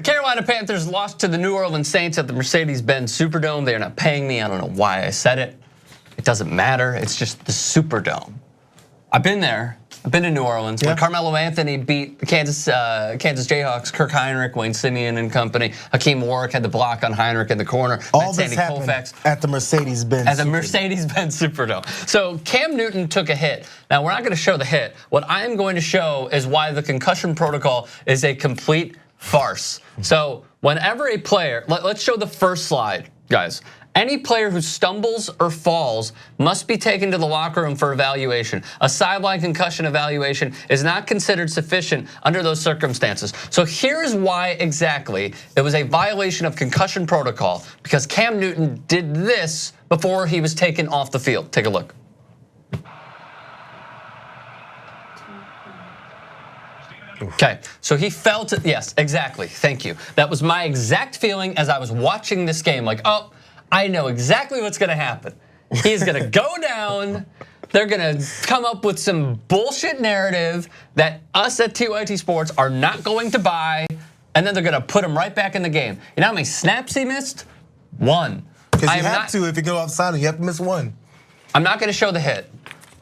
Carolina Panthers lost to the New Orleans Saints at the Mercedes-Benz Superdome. They're not paying me. I don't know why I said it. It doesn't matter. It's just the Superdome. I've been there. I've been to New Orleans. When Carmelo Anthony beat the Kansas Jayhawks, Kirk Heinrich, Wayne Simeon and company, Hakeem Warwick had the block on Heinrich in the corner. All this happened at the Mercedes-Benz. At the Mercedes-Benz Superdome. So Cam Newton took a hit. Now we're not going to show the hit. What I am going to show is why the concussion protocol is a complete farce. So whenever a player, let's show the first slide, guys. Any player who stumbles or falls must be taken to the locker room for evaluation. A sideline concussion evaluation is not considered sufficient under those circumstances. So here's why exactly it was a violation of concussion protocol, because Cam Newton did this before he was taken off the field. Take a look. Okay, so he fell to, yes, exactly, thank you. That was my exact feeling as I was watching this game, like, oh, I know exactly what's gonna happen. He's gonna go down, they're gonna come up with some bullshit narrative that us at TYT Sports are not going to buy, and then they're gonna put him right back in the game. You know how many snaps he missed? 1. Because you have to, if you go outside, you have to miss 1. I'm not gonna show the hit,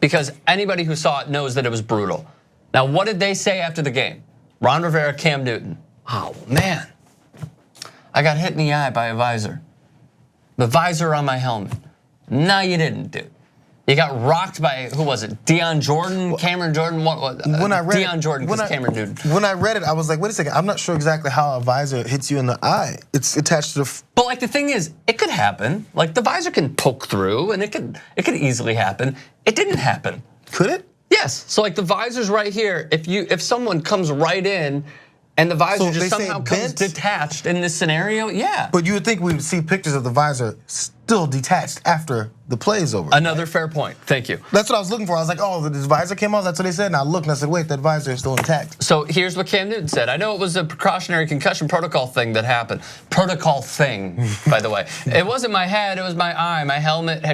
because anybody who saw it knows that it was brutal. Now, what did they say after the game? Ron Rivera, Cam Newton. Oh, man. I got hit in the eye by a visor. The visor on my helmet. No, you didn't, dude. You got rocked by, who was it? Deion Jordan, Cameron Jordan? When I read Deion Jordan, because Cameron Newton. When I read it, I was like, wait a second. I'm not sure exactly how a visor hits you in the eye. It's attached to the... But like the thing is, it could happen. Like the visor can poke through, and it could easily happen. It didn't happen. Could it? Yes, so like the visor's right here. If someone comes right in and the visor just somehow comes detached in this scenario, yeah. But you would think we would see pictures of the visor still detached after the play is over. Another fair point, thank you. That's what I was looking for. I was like, oh, the visor came off, that's what they said. And I looked and I said, wait, that visor is still intact. So here's what Cam Newton said. I know it was a precautionary concussion protocol thing that happened. Protocol thing, by the way. It wasn't my head, it was my eye. My helmet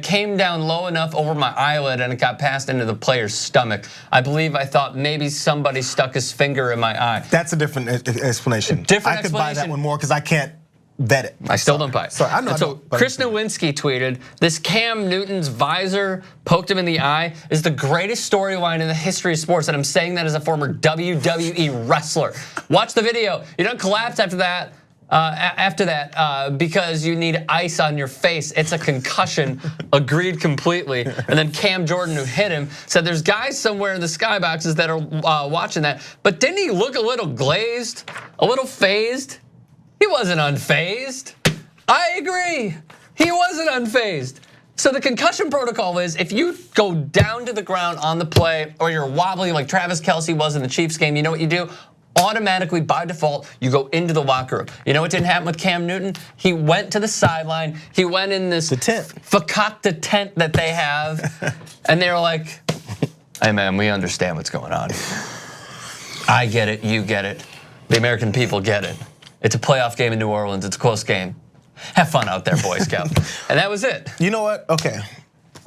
came down low enough over my eyelid and it got passed into the player's stomach. I thought maybe somebody stuck his finger in my eye. That's a different explanation. I could buy that one more because I can't vet it. I still don't buy it. Sorry, I know. So Chris Nowinski tweeted, this Cam Newton's visor poked him in the eye is the greatest storyline in the history of sports. And I'm saying that as a former WWE wrestler. Watch the video. You don't collapse after that. Because you need ice on your face. It's a concussion, agreed completely. And then Cam Jordan, who hit him, said there's guys somewhere in the skyboxes that are watching that. But didn't he look a little glazed, a little phased? He wasn't unfazed. I agree, he wasn't unfazed. So the concussion protocol is if you go down to the ground on the play or you're wobbly like Travis Kelce was in the Chiefs game, you know what you do? Automatically, by default, you go into the locker room. You know what didn't happen with Cam Newton? He went to the sideline. He went in this fakakta tent that they have. And they were like, hey man, we understand what's going on. I get it, you get it. The American people get it. It's a playoff game in New Orleans, it's a close game. Have fun out there, Boy Scout. And that was it. You know what, okay.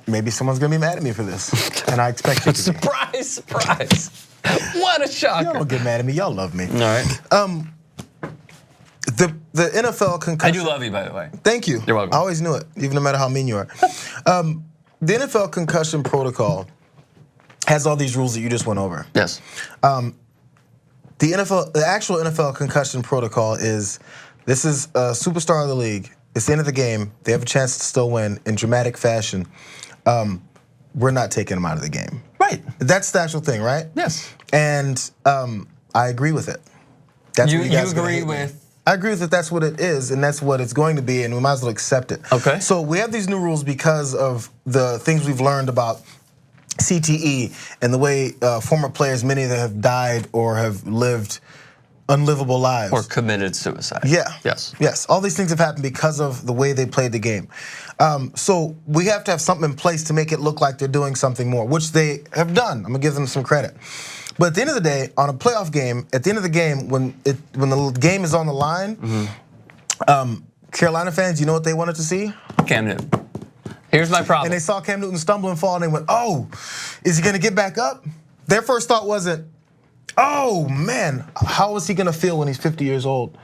Maybe someone's gonna be mad at me for this. And I expect you to be. Surprise, surprise. What a shocker. Y'all don't get mad at me, y'all love me. All right. The NFL concussion. I do love you, by the way. Thank you. You're welcome. I always knew it, even no matter how mean you are. The NFL concussion protocol has all these rules that you just went over. Yes. The actual NFL concussion protocol is, this is a superstar of the league. It's the end of the game. They have a chance to still win in dramatic fashion. We're not taking them out of the game. Right. That's the actual thing, right? Yes. And I agree with it. That's what you guys agree with? I agree with it. That's what it is, and that's what it's going to be, and we might as well accept it. Okay. So we have these new rules because of the things we've learned about CTE and the way former players, many of them have died or have lived unlivable lives. Or committed suicide. Yeah. Yes. Yes. All these things have happened because of the way they played the game. So we have to have something in place to make it look like they're doing something more, which they have done. I'm gonna give them some credit. But at the end of the day, on a playoff game, at the end of the game, when the game is on the line, Carolina fans, you know what they wanted to see? Cam Newton. Here's my problem. And they saw Cam Newton stumble and fall, and they went, oh, is he gonna get back up? Their first thought wasn't, Oh man, how is he gonna feel when he's 50 years old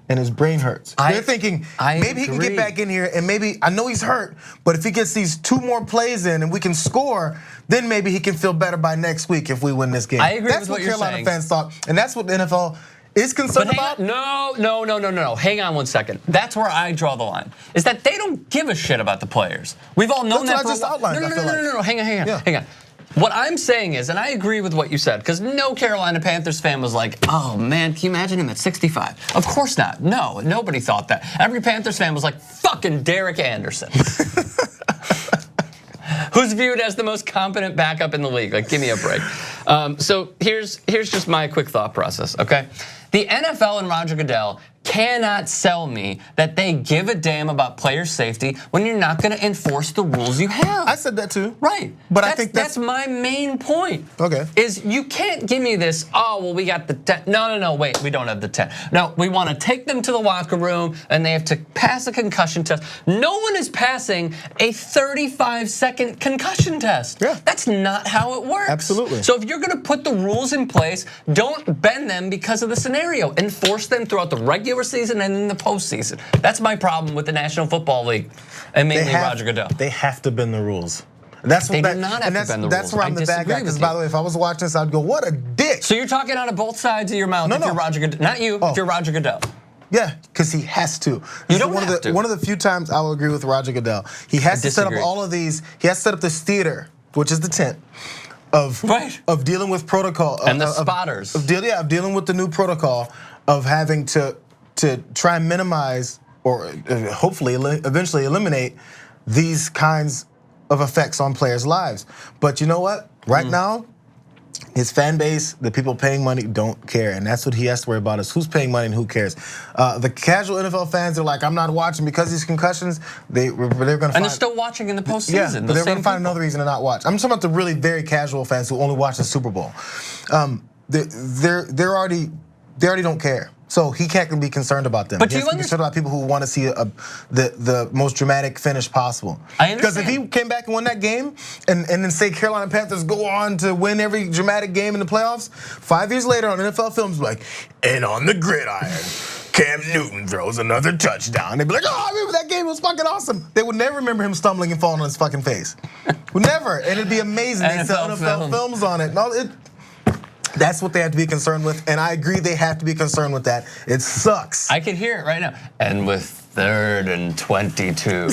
and his brain hurts? They're thinking maybe he can get back in here and maybe, I know he's hurt, but if he gets these 2 more plays in and we can score, then maybe he can feel better by next week if we win this game. I agree That's with what you're Carolina saying. fans thought, and that's what the NFL is concerned about. No. Hang on one second. That's where I draw the line. Is that they don't give a shit about the players. We've all known that for a while. No. Hang on. What I'm saying is, and I agree with what you said, because no Carolina Panthers fan was like, oh man, can you imagine him at 65? Of course not. No, nobody thought that. Every Panthers fan was like, fucking Derek Anderson. Who's viewed as the most competent backup in the league. Like, give me a break. So here's just my quick thought process, okay? The NFL and Roger Goodell cannot sell me that they give a damn about player safety when you're not gonna enforce the rules you have. I said that too. Right. But I think that's my main point. Okay. Is you can't give me this, oh, well, we got the 10. No, wait, we don't have the 10. No, we wanna take them to the locker room and they have to pass a concussion test. No one is passing a 35-second concussion test. Yeah. That's not how it works. Absolutely. So if you're gonna put the rules in place, don't bend them because of the scenario. Enforce them throughout the regular season and in the postseason. That's my problem with the National Football League and mainly Roger Goodell. They have to bend the rules. That's what they do not have to bend the rules. That's where I'm the bad guy. Because by the way, if I was watching this, I'd go, "What a dick!" So you're talking out of both sides of your mouth. No, if you're Roger Goodell, not you. If you're Roger Goodell. Yeah, because he has to. You don't have to. One of the few times I will agree with Roger Goodell. He has to set up all of these. He has to set up this theater, which is the tent. Of dealing with protocol and the spotters of dealing with the new protocol of having to try and minimize or hopefully eventually eliminate these kinds of effects on players' lives. But you know what? Right now, his fan base, the people paying money, don't care, and that's what he has to worry about: is who's paying money and who cares. The casual NFL fans are like, "I'm not watching because these concussions." They're going to find, and they're still watching in the postseason. Yeah, but they're going to find another reason to not watch. I'm talking about the really very casual fans who only watch the Super Bowl. They already don't care. So he can't be concerned about them. But he has to be concerned about people who want to see the most dramatic finish possible. I understand. Because if he came back and won that game, and then say Carolina Panthers go on to win every dramatic game in the playoffs, 5 years later on NFL films, like, and on the gridiron, Cam Newton throws another touchdown. They'd be like, oh, I remember that game, it was fucking awesome. They would never remember him stumbling and falling on his fucking face. Would never, and it'd be amazing. They'd sell NFL films on it. No, that's what they have to be concerned with, and I agree they have to be concerned with that. It sucks. I can hear it right now. And with 3rd and 22,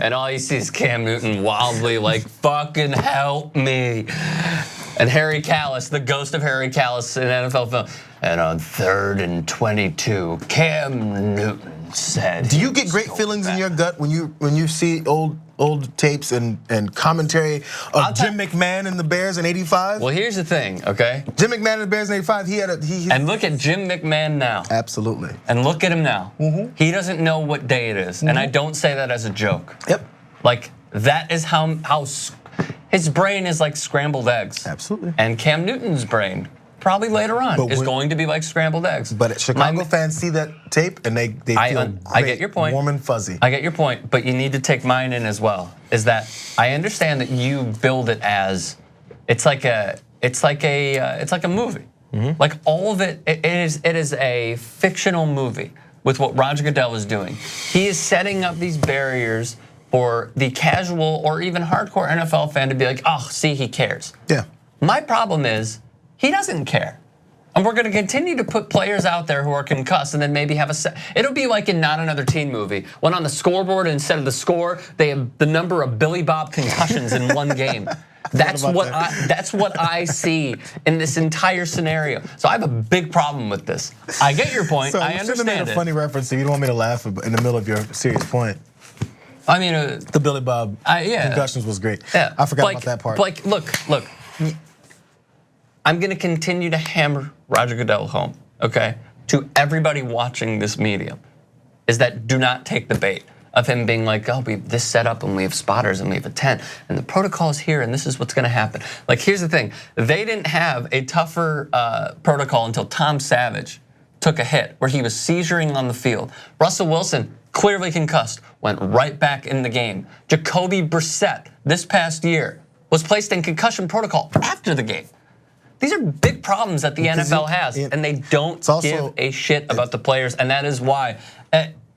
and all you see is Cam Newton wildly like, fucking help me. And Harry Callis, the ghost of Harry Callis in NFL film. And on 3rd and 22, Cam Newton said. Do you get great feelings in your gut when you see old tapes and commentary of Jim McMahon and the Bears in '85? Well, here's the thing, okay? Jim McMahon and the Bears in '85, and look at Jim McMahon now. Absolutely. And look at him now. He doesn't know what day it is, and I don't say that as a joke. Yep. Like, that is how his brain is like scrambled eggs. Absolutely. And Cam Newton's brain, probably later on, is going to be like scrambled eggs. But Chicago fans see that tape and they feel great, I get your point. Warm and fuzzy. I get your point, but you need to take mine in as well. Is that I understand that you build it as it's like a movie. Like all of it is a fictional movie with what Roger Goodell is doing. He is setting up these barriers for the casual or even hardcore NFL fan to be like, oh, see, he cares. Yeah. My problem is, he doesn't care. And we're gonna continue to put players out there who are concussed and then maybe have it'll be like in Not Another Teen Movie, when on the scoreboard, instead of the score, they have the number of Billy Bob concussions in one game. That's what I see in this entire scenario. So I have a big problem with this. I get your point, So I you understand should have made a funny reference, so you don't want me to laugh in the middle of your serious point. I mean, the Billy Bob concussions was great. Yeah. I forgot about that part. Like, look. I'm gonna continue to hammer Roger Goodell home, okay? To everybody watching this medium, is that do not take the bait of him being like, oh, we have this set up and we have spotters and we have a tent and the protocol is here and this is what's gonna happen. Like, here's the thing, they didn't have a tougher protocol until Tom Savage took a hit where he was seizuring on the field. Russell Wilson, clearly concussed, went right back in the game. Jacoby Brissett, this past year, was placed in concussion protocol after the game. These are big problems that the NFL has, and they don't give a shit about the players, and that is why.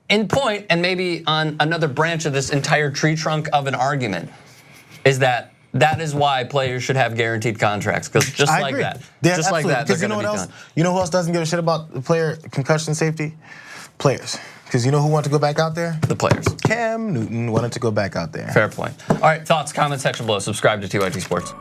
In point, and maybe on another branch of this entire tree trunk of an argument, is that is why players should have guaranteed contracts, because just like that, just like that, because you know what else? You know who else doesn't give a shit about the player concussion safety? Players. Because you know who wanted to go back out there? The players. Cam Newton wanted to go back out there. Fair point. All right, thoughts, comment section below. Subscribe to TYT Sports.